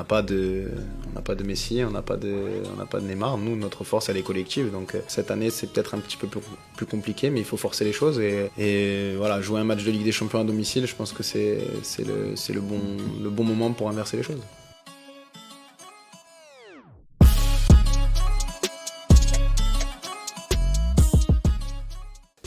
n'a pas de Messi, on n'a pas de Neymar. Nous, notre force, elle est collective. Donc cette année, c'est peut-être un petit peu plus compliqué, mais il faut forcer les choses. Et voilà, jouer un match de Ligue des Champions à domicile, je pense que c'est le bon moment pour inverser les choses.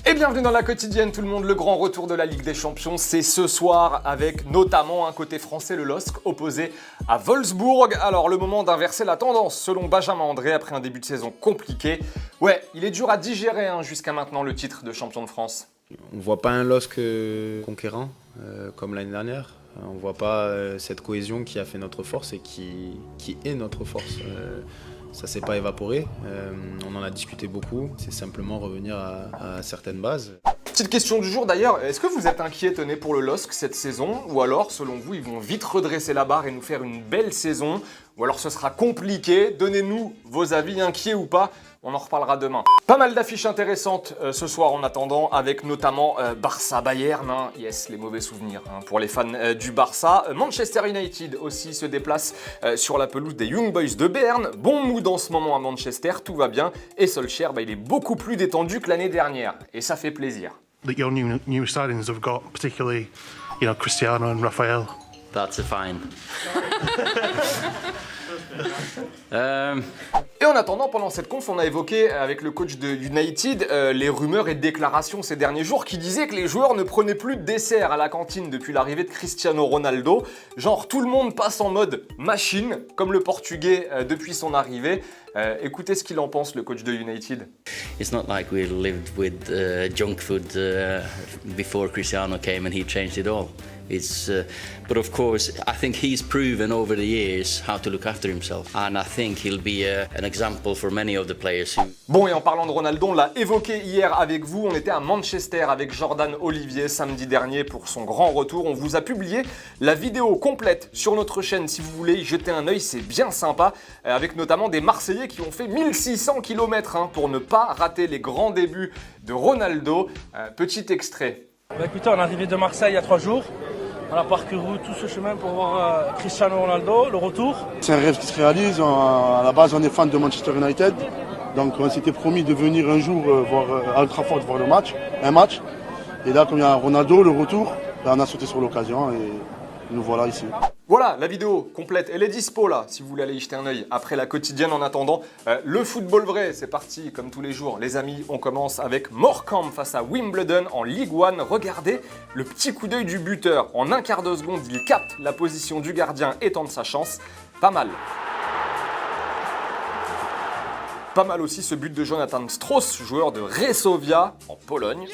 Et bienvenue dans la quotidienne tout le monde, le grand retour de la Ligue des Champions, c'est ce soir avec notamment un côté français, le LOSC, opposé à Wolfsburg. Alors le moment d'inverser la tendance, selon Benjamin André, après un début de saison compliqué. Ouais, il est dur à digérer jusqu'à maintenant le titre de champion de France. On ne voit pas un LOSC conquérant comme l'année dernière. On ne voit pas cette cohésion qui a fait notre force et qui est notre force. Ça ne s'est pas évaporé, on en a discuté beaucoup, c'est simplement revenir à certaines bases. Petite question du jour d'ailleurs, est-ce que vous êtes inquiet pour le LOSC cette saison? Ou alors, selon vous, ils vont vite redresser la barre et nous faire une belle saison? Ou alors ce sera compliqué? Donnez-nous vos avis, inquiets ou pas, on en reparlera demain. Pas mal d'affiches intéressantes ce soir en attendant, avec notamment Barça-Bayern, yes, les mauvais souvenirs pour les fans du Barça. Manchester United aussi se déplace sur la pelouse des Young Boys de Berne. Bon mood en ce moment à Manchester, tout va bien. Et Solskjaer, il est beaucoup plus détendu que l'année dernière. Et ça fait plaisir. Your new signings have got, particularly, Cristiano and Rafael. That's a fine. Et en attendant, pendant cette conf, on a évoqué avec le coach de United les rumeurs et déclarations ces derniers jours qui disaient que les joueurs ne prenaient plus de dessert à la cantine depuis l'arrivée de Cristiano Ronaldo. Genre tout le monde passe en mode machine, comme le portugais depuis son arrivée. Écoutez ce qu'il en pense, le coach de United. It's not like we lived with junk food before Cristiano came and he changed it all. But of course, I think he's proven over the years how to look after himself, and I think he'll be an example for many of the players. Bon, et en parlant de Ronaldo, on l'a évoqué hier avec vous, on était à Manchester avec Jordan Olivier samedi dernier pour son grand retour. On vous a publié la vidéo complète sur notre chaîne si vous voulez y jeter un œil, c'est bien sympa, avec notamment des Marseillais qui ont fait 1600 km pour ne pas rater les grands débuts de Ronaldo. Petit extrait. Écoutez, on est arrivé de Marseille il y a 3 jours. On a parcouru tout ce chemin pour voir Cristiano Ronaldo, le retour. C'est un rêve qui se réalise. À la base, on est fan de Manchester United. Donc, on s'était promis de venir un jour voir à Old Trafford voir un match. Et là, comme il y a Ronaldo, le retour, on a sauté sur l'occasion et nous voilà ici. Voilà, la vidéo complète, elle est dispo là, si vous voulez aller y jeter un œil après la quotidienne. En attendant, le football vrai, c'est parti comme tous les jours. Les amis, on commence avec Morecambe face à Wimbledon en Ligue 1. Regardez le petit coup d'œil du buteur. En un quart de seconde, il capte la position du gardien et tente sa chance. Pas mal. Pas mal aussi ce but de Jonathan Strauss, joueur de Resovia en Pologne.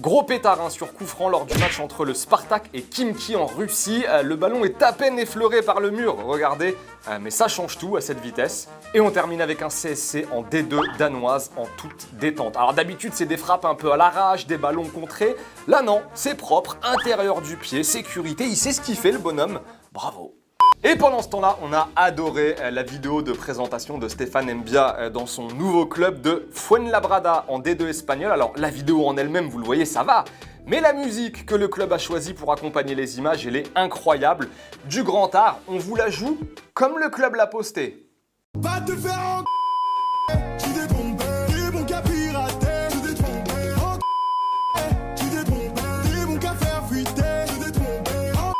Gros pétard sur coup franc lors du match entre le Spartak et Khimki en Russie. Le ballon est à peine effleuré par le mur, regardez, mais ça change tout à cette vitesse. Et on termine avec un CSC en D2 danoise en toute détente. Alors d'habitude c'est des frappes un peu à l'arrache, des ballons contrés. Là non, c'est propre, intérieur du pied, sécurité, il sait ce qu'il fait le bonhomme. Bravo. Et pendant ce temps-là, on a adoré la vidéo de présentation de Stéphane Mbia dans son nouveau club de Fuenlabrada en D2 espagnol. Alors la vidéo en elle-même, vous le voyez, ça va. Mais la musique que le club a choisie pour accompagner les images, elle est incroyable. Du grand art, on vous la joue comme le club l'a posté. Va te faire en tu t'es trompé, t'es bon qu'à pirater, tu t'es trompé en tu t'es trompé, t'es bon qu'à faire fuiter, tu t'es trompé en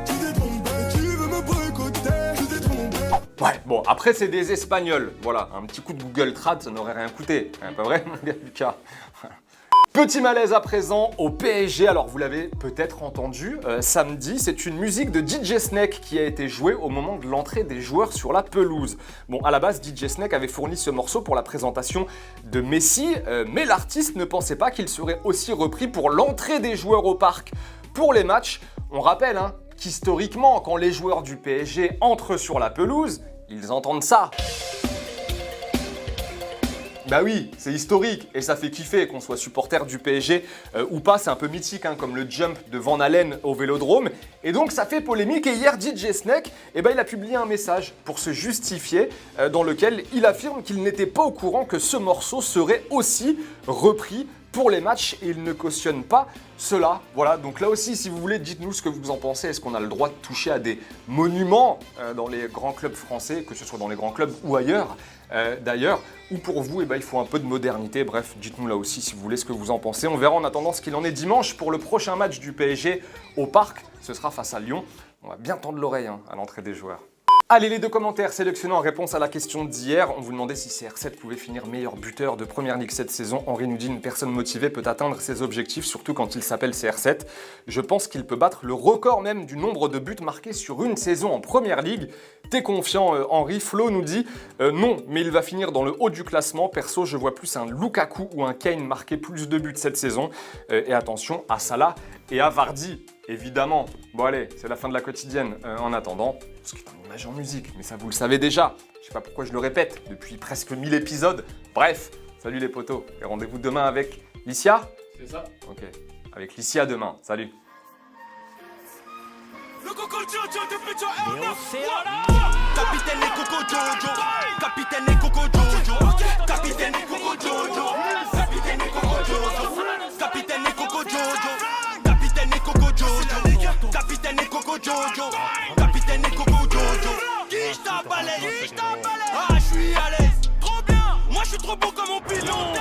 tu t'es trompé, tu veux me boycotter, tu t'es trompé. Ouais, bon, après c'est des Espagnols, voilà, un petit coup de Google Trad, ça n'aurait rien coûté, pas vrai mon gars Lucas? Petit malaise à présent au PSG, alors vous l'avez peut-être entendu, samedi, c'est une musique de DJ Snake qui a été jouée au moment de l'entrée des joueurs sur la pelouse. Bon, à la base, DJ Snake avait fourni ce morceau pour la présentation de Messi, mais l'artiste ne pensait pas qu'il serait aussi repris pour l'entrée des joueurs au parc. Pour les matchs, on rappelle qu'historiquement, quand les joueurs du PSG entrent sur la pelouse, ils entendent ça. Bah oui, c'est historique et ça fait kiffer qu'on soit supporter du PSG ou pas, c'est un peu mythique comme le jump de Van Halen au Vélodrome. Et donc ça fait polémique et hier DJ Snake, il a publié un message pour se justifier dans lequel il affirme qu'il n'était pas au courant que ce morceau serait aussi repris pour les matchs et il ne cautionne pas cela. Voilà, donc là aussi, si vous voulez, dites-nous ce que vous en pensez. Est-ce qu'on a le droit de toucher à des monuments dans les grands clubs français, que ce soit dans les grands clubs ou ailleurs d'ailleurs, ou pour vous, il faut un peu de modernité. Bref, dites-nous là aussi si vous voulez ce que vous en pensez. On verra en attendant ce qu'il en est dimanche pour le prochain match du PSG au Parc. Ce sera face à Lyon. On va bien tendre l'oreille à l'entrée des joueurs. Allez, les 2 commentaires sélectionnés en réponse à la question d'hier. On vous demandait si CR7 pouvait finir meilleur buteur de Première Ligue cette saison. Henri nous dit une personne motivée peut atteindre ses objectifs, surtout quand il s'appelle CR7. Je pense qu'il peut battre le record même du nombre de buts marqués sur une saison en Première Ligue. T'es confiant, Henri? Flo nous dit non, mais il va finir dans le haut du classement. Perso, je vois plus un Lukaku ou un Kane marquer plus de buts cette saison. Et attention à Salah et à Vardy. Évidemment. Bon allez, c'est la fin de la quotidienne. En attendant, ce qui est un image en musique, mais ça vous le savez déjà. Je sais pas pourquoi je le répète depuis presque 1000 épisodes. Bref, salut les potos. Et rendez-vous demain avec Licia? C'est ça. Ok, avec Licia demain. Salut. Le Coco Jojo depuis ton Capitaine et Coco Jojo. Capitaine et Coco Jojo. Capitaine et Coco Jojo. Capitaine et Coco Jojo. Capitaine et Coco Jojo. Capitaine et Coco Jojo. Capitaine et Coco Jojo. Capitaine et Coco Jojo. Qui tape à l'aise. Ah, je suis à l'aise. Trop bien. Moi, je suis trop beau comme mon pilon.